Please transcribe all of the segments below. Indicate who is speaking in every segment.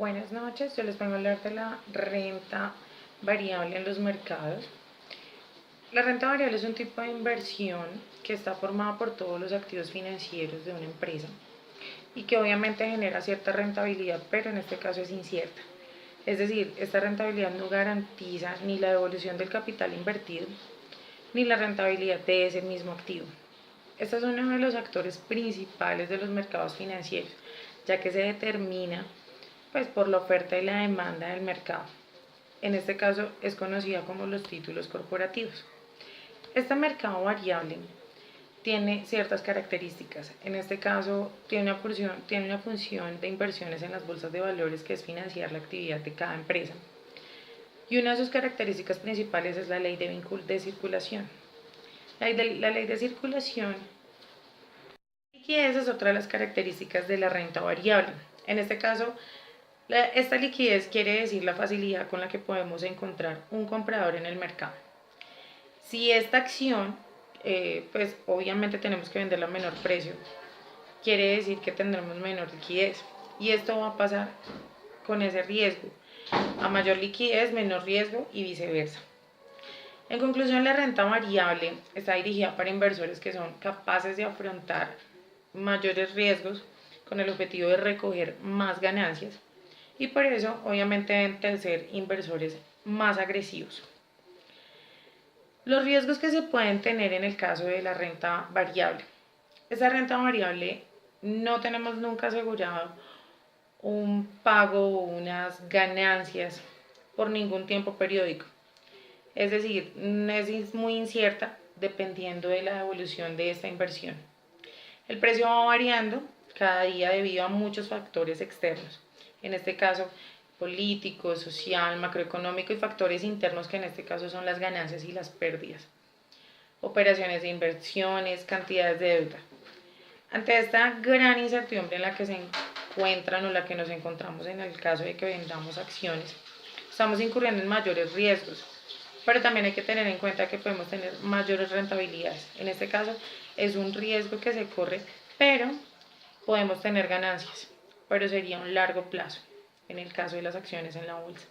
Speaker 1: Buenas noches, yo les vengo a hablar de la renta variable en los mercados. La renta variable es un tipo de inversión que está formada por todos los activos financieros de una empresa y que obviamente genera cierta rentabilidad, pero en este caso es incierta. Es decir, esta rentabilidad no garantiza ni la devolución del capital invertido ni la rentabilidad de ese mismo activo. Este es uno de los actores principales de los mercados financieros, ya que se determina por la oferta y la demanda del mercado. En este caso es conocida como los títulos corporativos. Este mercado variable tiene ciertas características. En este caso tiene una función de inversiones en las bolsas de valores, que es financiar la actividad de cada empresa. Y una de sus características principales es la ley de circulación. La ley de circulación y esa es otra de las características de la renta variable. En este caso, esta liquidez quiere decir la facilidad con la que podemos encontrar un comprador en el mercado. Si esta acción, pues obviamente tenemos que venderla a menor precio, quiere decir que tendremos menor liquidez. Y esto va a pasar con ese riesgo. A mayor liquidez, menor riesgo y viceversa. En conclusión, la renta variable está dirigida para inversores que son capaces de afrontar mayores riesgos con el objetivo de recoger más ganancias, y por eso obviamente deben ser inversores más agresivos. Los riesgos que se pueden tener en el caso de la renta variable. Esa renta variable no tenemos nunca asegurado un pago o unas ganancias por ningún tiempo periódico. Es decir, es muy incierta dependiendo de la evolución de esta inversión. El precio va variando cada día debido a muchos factores externos, en este caso político, social, macroeconómico y factores internos, que en este caso son las ganancias y las pérdidas, operaciones de inversiones, cantidades de deuda. Ante esta gran incertidumbre en la que se encuentran o la que nos encontramos en el caso de que vendamos acciones, estamos incurriendo en mayores riesgos, pero también hay que tener en cuenta que podemos tener mayores rentabilidades. En este caso es un riesgo que se corre, pero podemos tener ganancias, pero sería un largo plazo en el caso de las acciones en la bolsa.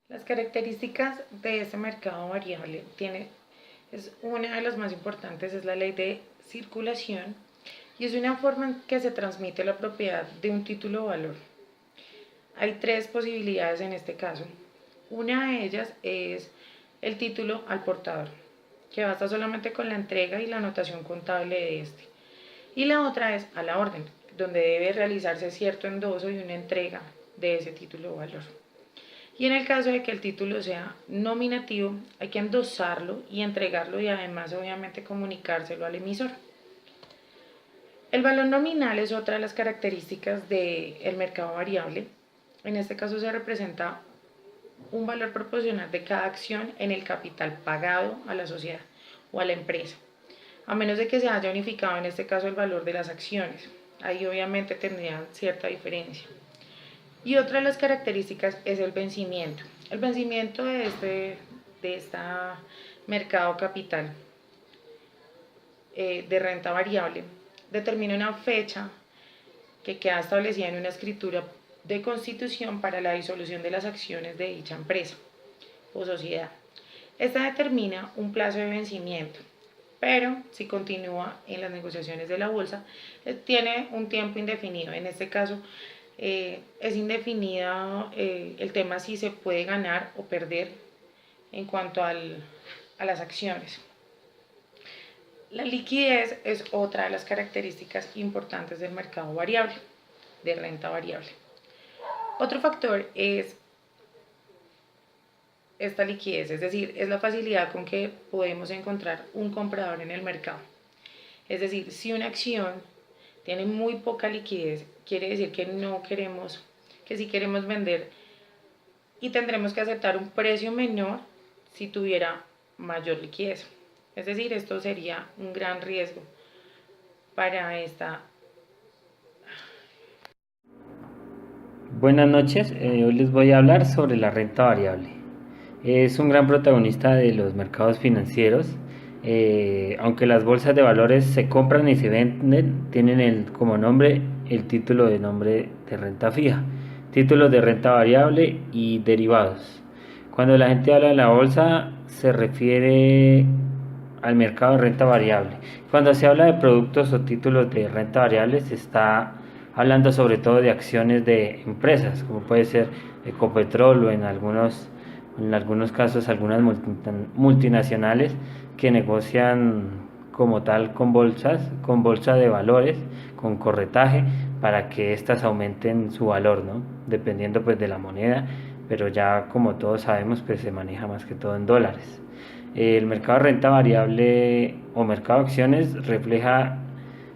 Speaker 1: Las características de este mercado variable es una de las más importantes, es la ley de circulación, y es una forma en que se transmite la propiedad de un título o valor. Hay tres posibilidades en este caso. Una de ellas es el título al portador, que basta solamente con la entrega y la anotación contable de este. Y la otra es a la orden, donde debe realizarse cierto endoso y una entrega de ese título o valor. Y en el caso de que el título sea nominativo, hay que endosarlo y entregarlo, y además obviamente comunicárselo al emisor. El valor nominal es otra de las características del mercado variable. En este caso se representa un valor proporcional de cada acción en el capital pagado a la sociedad o a la empresa, a menos de que se haya unificado en este caso el valor de las acciones. Ahí obviamente tendrían cierta diferencia. Y otra de las características es el vencimiento. El vencimiento de este mercado capital de renta variable determina una fecha que queda establecida en una escritura de constitución para la disolución de las acciones de dicha empresa o sociedad. Esta determina un plazo de vencimiento, pero si continúa en las negociaciones de la bolsa, tiene un tiempo indefinido. En este caso es indefinido el tema si se puede ganar o perder en cuanto a las acciones. La liquidez es otra de las características importantes del mercado variable, de renta variable. Otro factor es esta liquidez, es decir, es la facilidad con que podemos encontrar un comprador en el mercado. Es decir, si una acción tiene muy poca liquidez, quiere decir que si queremos vender, y tendremos que aceptar un precio menor si tuviera mayor liquidez. Es decir, esto sería un gran riesgo para esta.
Speaker 2: Buenas noches, hoy les voy a hablar sobre la renta variable. Es un gran protagonista de los mercados financieros. Aunque las bolsas de valores se compran y se venden, tienen como nombre el título de nombre de renta fija, títulos de renta variable y derivados. Cuando la gente habla de la bolsa, se refiere al mercado de renta variable. Cuando se habla de productos o títulos de renta variable, se está hablando sobre todo de acciones de empresas, como puede ser Ecopetrol o en algunos casos algunas multinacionales que negocian como tal con bolsas, con bolsa de valores, con corretaje, para que éstas aumenten su valor, ¿no? Dependiendo pues de la moneda, pero ya como todos sabemos pues se maneja más que todo en dólares. El mercado de renta variable o mercado de acciones refleja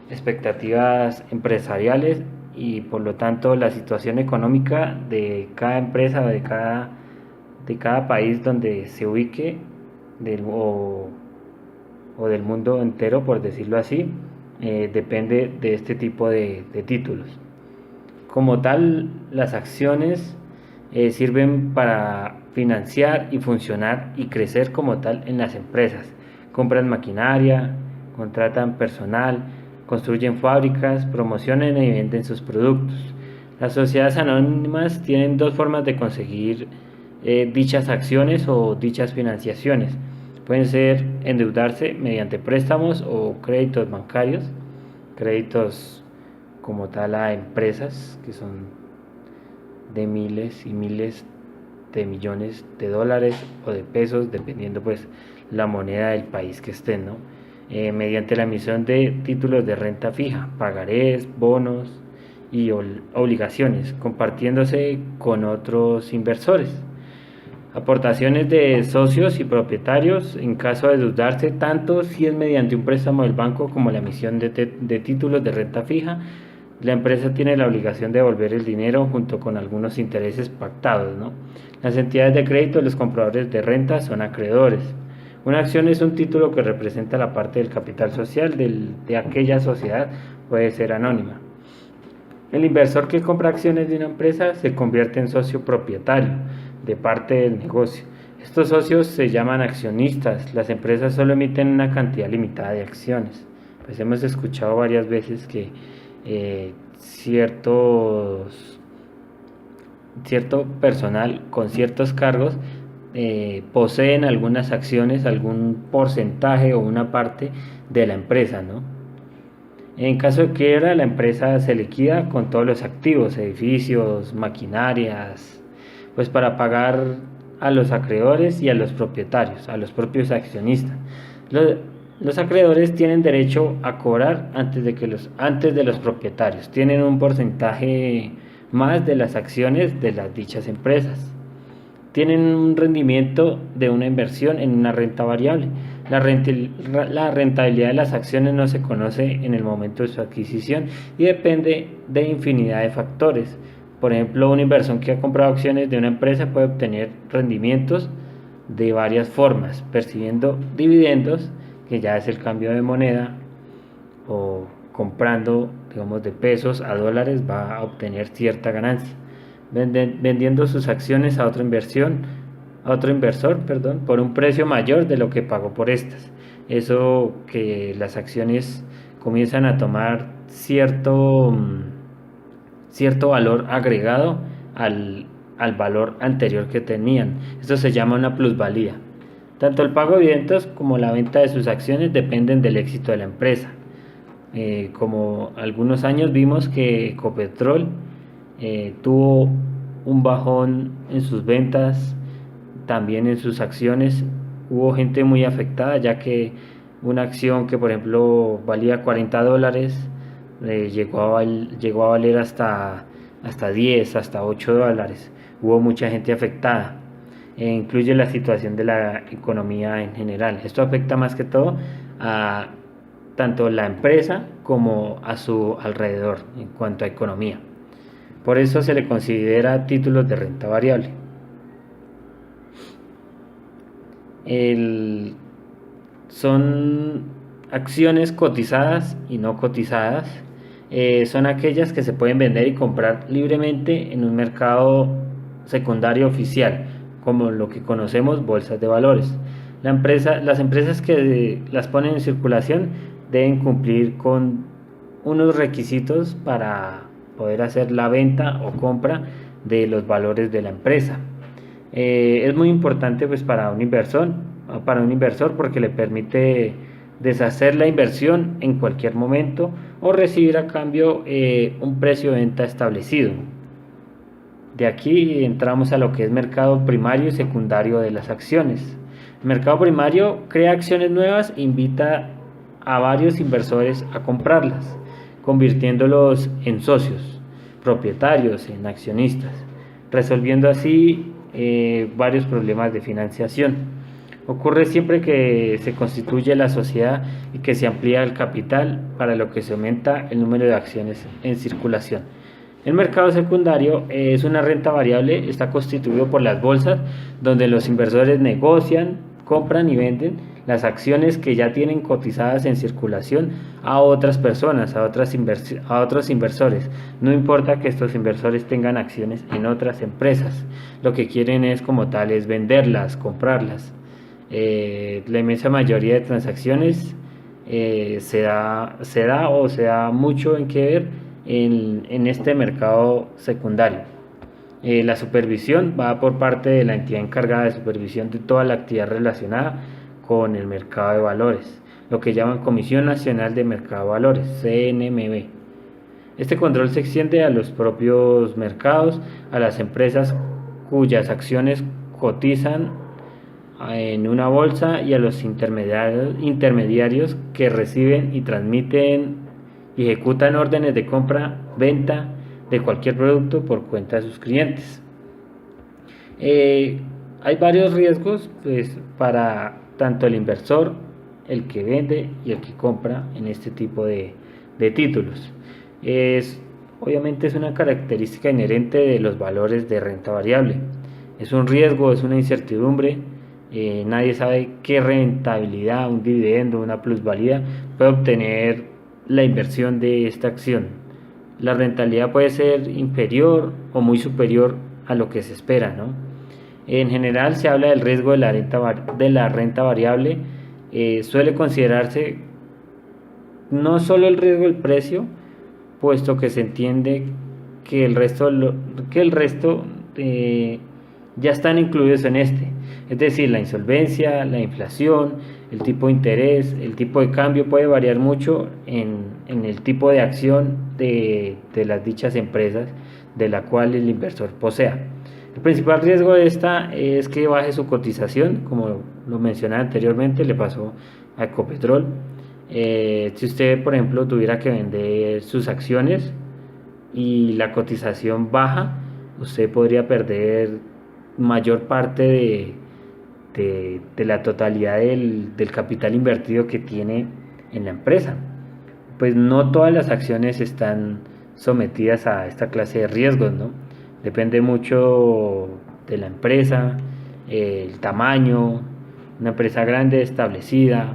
Speaker 2: expectativas empresariales y por lo tanto la situación económica de cada empresa o de cada país donde se ubique o del mundo entero, por decirlo así, depende de este tipo de títulos. Como tal, las acciones sirven para financiar y funcionar y crecer como tal en las empresas. Compran maquinaria, contratan personal, construyen fábricas, promocionan y venden sus productos. Las sociedades anónimas tienen dos formas de conseguir dichas acciones o dichas financiaciones. Pueden ser endeudarse mediante préstamos o créditos bancarios, créditos como tal a empresas que son de miles y miles de millones de dólares o de pesos, dependiendo pues la moneda del país que estén, ¿no? Mediante la emisión de títulos de renta fija, pagarés, bonos y obligaciones, compartiéndose con otros inversores. Aportaciones de socios y propietarios en caso de endeudarse, tanto si es mediante un préstamo del banco como la emisión de títulos de renta fija. La empresa tiene la obligación de devolver el dinero junto con algunos intereses pactados, ¿no? Las entidades de crédito y los compradores de renta son acreedores. Una acción es un título que representa la parte del capital social de aquella sociedad, puede ser anónima. El inversor que compra acciones de una empresa se convierte en socio propietario de parte del negocio. Estos socios se llaman accionistas. Las empresas solo emiten una cantidad limitada de acciones. Pues hemos escuchado varias veces que cierto personal con ciertos cargos poseen algunas acciones, algún porcentaje o una parte de la empresa, ¿no? En caso de quiebra, la empresa se liquida con todos los activos, edificios, maquinarias, pues para pagar a los acreedores y a los propietarios, a los propios accionistas. Los acreedores tienen derecho a cobrar antes de los propietarios, tienen un porcentaje más de las acciones de las dichas empresas. Tienen un rendimiento de una inversión en una renta variable. La rentabilidad de las acciones no se conoce en el momento de su adquisición y depende de infinidad de factores. Por ejemplo, una inversión que ha comprado acciones de una empresa puede obtener rendimientos de varias formas, percibiendo dividendos, que ya es el cambio de moneda, o comprando, digamos, de pesos a dólares, va a obtener cierta ganancia. Vendiendo sus acciones a otro inversor, por un precio mayor de lo que pagó por estas. Eso que las acciones comienzan a tomar cierto valor agregado al valor anterior que tenían. Esto se llama una plusvalía. Tanto el pago de dividendos como la venta de sus acciones dependen del éxito de la empresa. Como algunos años vimos que Ecopetrol tuvo un bajón en sus ventas, también en sus acciones. Hubo gente muy afectada, ya que una acción que por ejemplo valía $40 llegó a valer hasta 10, hasta $8. Hubo mucha gente afectada. Incluye la situación de la economía en general. Esto afecta más que todo a tanto la empresa como a su alrededor en cuanto a economía. Por eso se le considera títulos de renta variable. Son acciones cotizadas y no cotizadas. Son aquellas que se pueden vender y comprar libremente en un mercado secundario oficial, como lo que conocemos bolsas de valores. Las empresas que las ponen en circulación deben cumplir con unos requisitos para poder hacer la venta o compra de los valores de la empresa. Es muy importante pues para un inversor porque le permite deshacer la inversión en cualquier momento o recibir a cambio un precio de venta establecido. De aquí entramos a lo que es mercado primario y secundario de las acciones. El mercado primario crea acciones nuevas e invita a varios inversores a comprarlas, convirtiéndolos en socios, propietarios, en accionistas, resolviendo así varios problemas de financiación. Ocurre siempre que se constituye la sociedad y que se amplía el capital, para lo que se aumenta el número de acciones en circulación. El mercado secundario es una renta variable, está constituido por las bolsas, donde los inversores negocian, compran y venden las acciones que ya tienen cotizadas en circulación a otras personas, a otros inversores. No importa que estos inversores tengan acciones en otras empresas, lo que quieren es como tal es venderlas, comprarlas. La inmensa mayoría de transacciones se da mucho en que ver en este mercado secundario. La supervisión va por parte de la entidad encargada de supervisión de toda la actividad relacionada con el mercado de valores, lo que llaman Comisión Nacional de Mercado de Valores, CNMV. Este control se extiende a los propios mercados, a las empresas cuyas acciones cotizan en una bolsa y a los intermediarios que reciben y transmiten y ejecutan órdenes de compra, venta de cualquier producto por cuenta de sus clientes. Hay varios riesgos pues, para tanto el inversor, el que vende y el que compra en este tipo de títulos. Obviamente es una característica inherente de los valores de renta variable. Es un riesgo, es una incertidumbre. Nadie sabe qué rentabilidad, un dividendo, una plusvalía puede obtener la inversión de esta acción. La rentabilidad puede ser inferior o muy superior a lo que se espera, ¿no? En general se habla del riesgo de la renta variable. Suele considerarse no solo el riesgo del precio, puesto que se entiende que el resto ya están incluidos en este, es decir, la insolvencia, la inflación, el tipo de interés, el tipo de cambio puede variar mucho en el tipo de acción de las dichas empresas de la cual el inversor posea. El principal riesgo de esta es que baje su cotización, como lo mencioné anteriormente, le pasó a Ecopetrol. Si usted, por ejemplo, tuviera que vender sus acciones y la cotización baja, usted podría perder mayor parte de la totalidad del capital invertido que tiene en la empresa. Pues no todas las acciones están sometidas a esta clase de riesgos, ¿no? Depende mucho de la empresa, el tamaño, una empresa grande establecida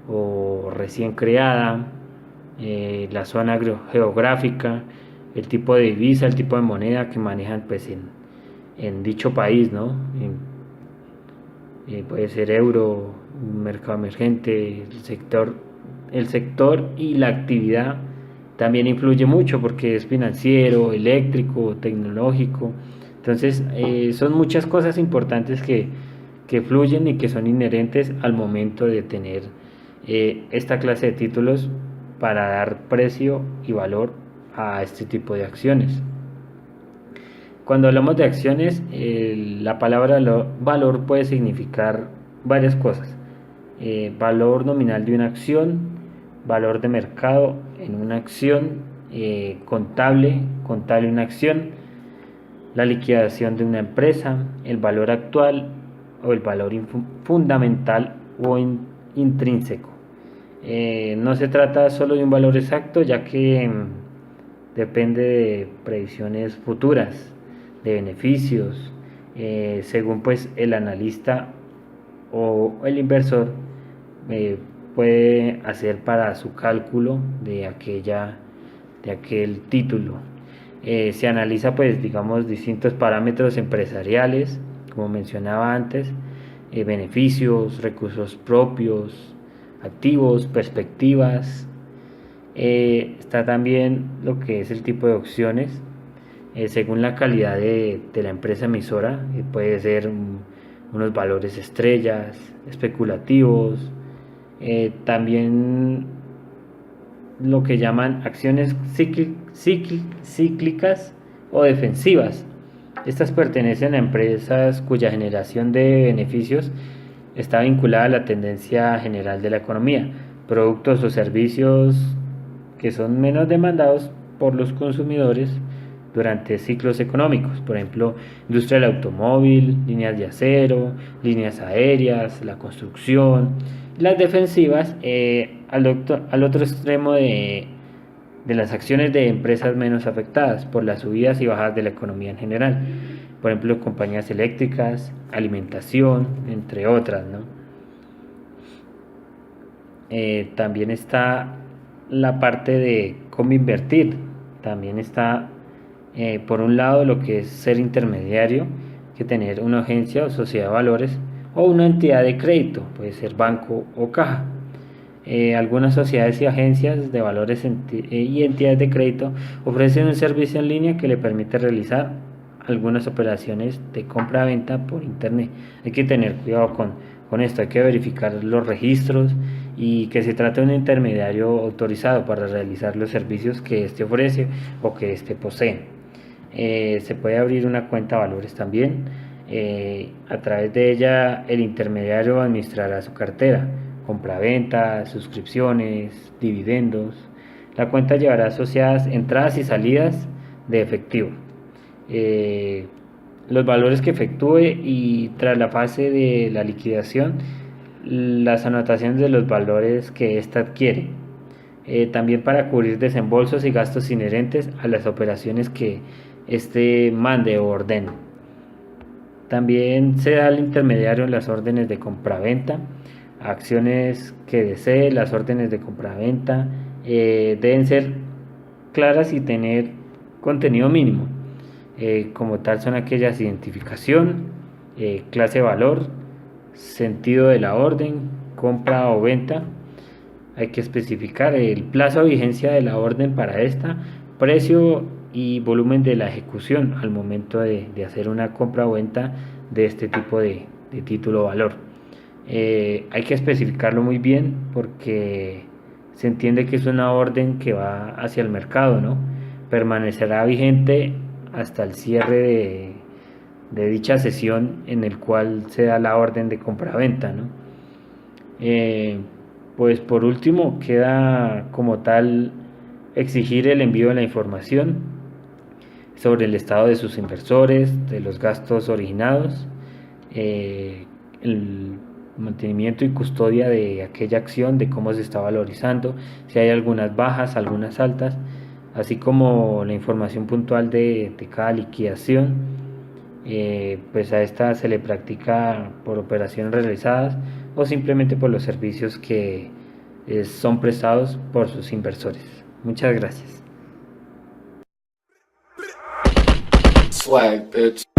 Speaker 2: o recién creada, la zona geográfica, el tipo de divisa, el tipo de moneda que manejan pues en dicho país, ¿no? Puede ser euro, un mercado emergente, el sector y la actividad también influye mucho porque es financiero, eléctrico, tecnológico. Entonces son muchas cosas importantes que fluyen y que son inherentes al momento de tener esta clase de títulos para dar precio y valor a este tipo de acciones. Cuando hablamos de acciones, la palabra valor puede significar varias cosas. Valor nominal de una acción, valor de mercado en una acción, contable una acción, la liquidación de una empresa, el valor actual o el valor fundamental o intrínseco. No se trata solo de un valor exacto, ya que depende de previsiones futuras, de beneficios, según pues el analista o el inversor puede hacer para su cálculo de aquel título. Se analiza pues digamos distintos parámetros empresariales, como mencionaba antes, beneficios, recursos propios, activos, perspectivas, Está también lo que es el tipo de opciones, según la calidad de la empresa emisora, puede ser unos valores estrellas, especulativos, también lo que llaman acciones cíclicas o defensivas. Estas pertenecen a empresas cuya generación de beneficios está vinculada a la tendencia general de la economía, productos o servicios que son menos demandados por los consumidores durante ciclos económicos, por ejemplo, industria del automóvil, líneas de acero, líneas aéreas, la construcción. Las defensivas, al otro extremo de las acciones de empresas menos afectadas por las subidas y bajadas de la economía en general, por ejemplo, compañías eléctricas, alimentación, entre otras, ¿no? También está la parte de cómo invertir, también está por un lado lo que es ser intermediario, que tener una agencia o sociedad de valores o una entidad de crédito, puede ser banco o caja. Algunas sociedades y agencias de valores y entidades de crédito ofrecen un servicio en línea que le permite realizar algunas operaciones de compra-venta por internet. Hay que tener cuidado con esto, hay que verificar los registros y que se trate de un intermediario autorizado para realizar los servicios que éste ofrece o que éste posee. Se puede abrir una cuenta de valores también. A través de ella el intermediario administrará su cartera, compra-venta, suscripciones, dividendos. La cuenta llevará asociadas entradas y salidas de efectivo, los valores que efectúe y tras la fase de la liquidación, las anotaciones de los valores que ésta adquiere. También para cubrir desembolsos y gastos inherentes a las operaciones que éste mande o ordene. También se da al intermediario en las órdenes de compraventa, acciones que desee. Las órdenes de compraventa deben ser claras y tener contenido mínimo. Como tal son aquellas: identificación, clase de valor, sentido de la orden, compra o venta. Hay que especificar el plazo de vigencia de la orden para esta, precio y volumen de la ejecución al momento de hacer una compra o venta de este tipo de título o valor. Hay que especificarlo muy bien porque se entiende que es una orden que va hacia el mercado, ¿no? Permanecerá vigente hasta el cierre de dicha sesión en el cual se da la orden de compra-venta, ¿no? Pues por último queda como tal exigir el envío de la información sobre el estado de sus inversores, de los gastos originados, el mantenimiento y custodia de aquella acción, de cómo se está valorizando, si hay algunas bajas, algunas altas, así como la información puntual de cada liquidación. Pues a esta se le practica por operaciones realizadas o simplemente por los servicios que son prestados por sus inversores. Muchas gracias. Swag, bitch.